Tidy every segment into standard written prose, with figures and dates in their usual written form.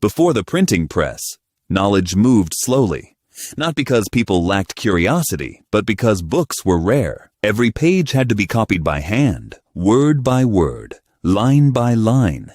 Before the printing press, knowledge moved slowly. Not because people lacked curiosity, but because books were rare. Every page had to be copied by hand, word by word, line by line.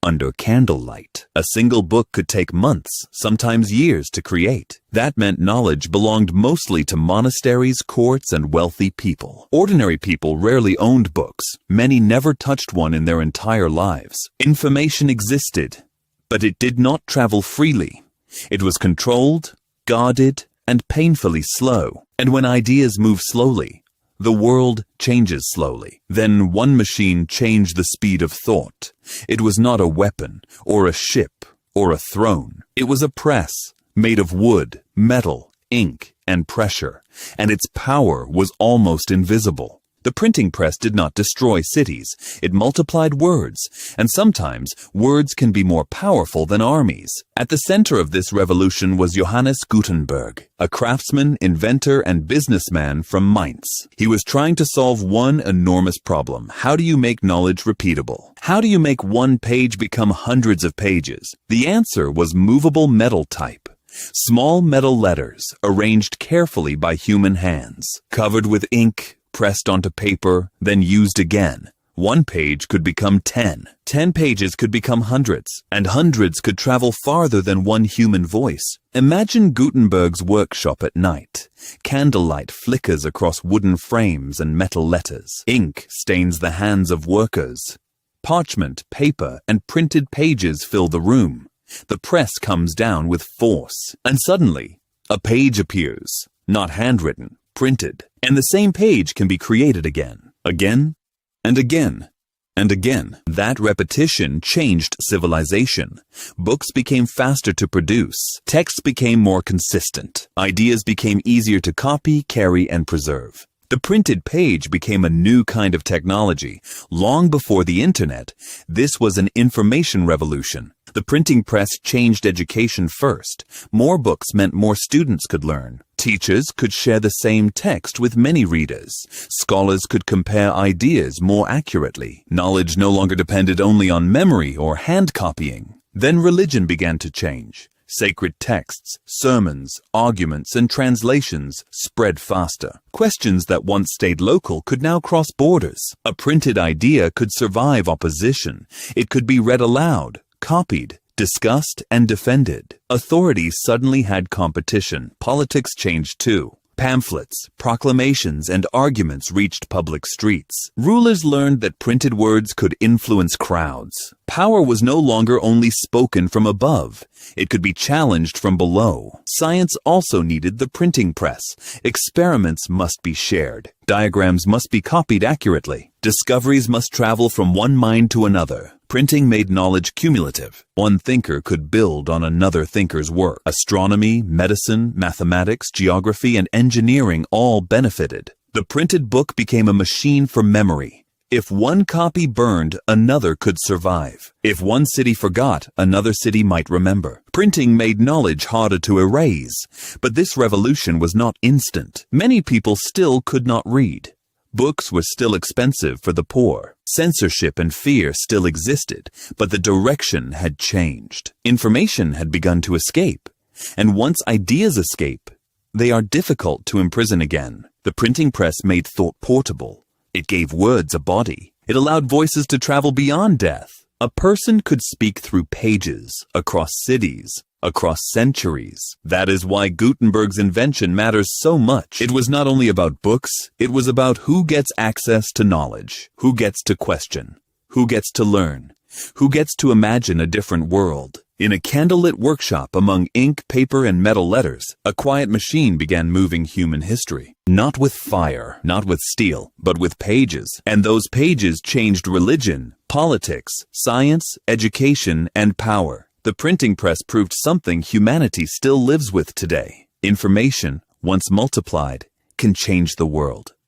Under candlelight, a single book could take months, sometimes years to create. That meant knowledge belonged mostly to monasteries, courts, and wealthy people. Ordinary people rarely owned books. Many never touched one in their entire lives. Information existed, but it did not travel freely. It was controlled, guarded, and painfully slow. And when ideas move slowly, the world changes slowly. Then one machine changed the speed of thought. It was not a weapon, or a ship, or a throne. It was a press, made of wood, metal, ink, and pressure, and its power was almost invisible. The printing press did not destroy cities. It multiplied words, and sometimes words can be more powerful than armies. At the center of this revolution was Johannes Gutenberg, a craftsman, inventor, and businessman from Mainz. He was trying to solve one enormous problem. How do you make knowledge repeatable? How do you make one page become hundreds of pages? The answer was movable metal type. Small metal letters, arranged carefully by human hands, covered with ink, pressed onto paper, then used again. One page could become 10. 10 pages could become hundreds, and hundreds could travel farther than one human voice. Imagine Gutenberg's workshop at night. Candlelight flickers across wooden frames and metal letters. Ink stains the hands of workers. Parchment, paper, and printed pages fill the room. The press comes down with force, and suddenly, a page appears, not handwritten, printed, and the same page can be created again, and again, and again. That repetition changed civilization. Books became faster to produce. Texts became more consistent. Ideas became easier to copy, carry, and preserve. The printed page became a new kind of technology. Long before the internet, this was an information revolution. The printing press changed education first. More books meant more students could learn. Teachers could share the same text with many readers. Scholars could compare ideas more accurately. Knowledge no longer depended only on memory or hand copying. Then religion began to change. Sacred texts, sermons, arguments, and translations spread faster. Questions that once stayed local could now cross borders. A printed idea could survive opposition. It could be read aloud, copied, discussed, and defended. Authorities suddenly had competition. Politics changed too. Pamphlets, proclamations, and arguments reached public streets. Rulers learned that printed words could influence crowds. Power was no longer only spoken from above. It could be challenged from below. Science also needed the printing press. Experiments must be shared. Diagrams must be copied accurately. Discoveries must travel from one mind to another. Printing made knowledge cumulative. One thinker could build on another thinker's work. Astronomy, medicine, mathematics, geography, and engineering all benefited. The printed book became a machine for memory. If one copy burned, another could survive. If one city forgot, another city might remember. Printing made knowledge harder to erase. But this revolution was not instant. Many people still could not read. Books were still expensive for the poor. Censorship and fear still existed, but the direction had changed. Information had begun to escape. And once ideas escape, they are difficult to imprison again. The printing press made thought portable. It gave words a body. It allowed voices to travel beyond death. A person could speak through pages, across cities, across centuries. That is why Gutenberg's invention matters so much. It was not only about books, it was about who gets access to knowledge, who gets to question, who gets to learn, who gets to imagine a different world. In a candlelit workshop among ink, paper, and metal letters, a quiet machine began moving human history. Not with fire, not with steel, but with pages. And those pages changed religion, politics, science, education, and power. The printing press proved something humanity still lives with today. Information, once multiplied, can change the world.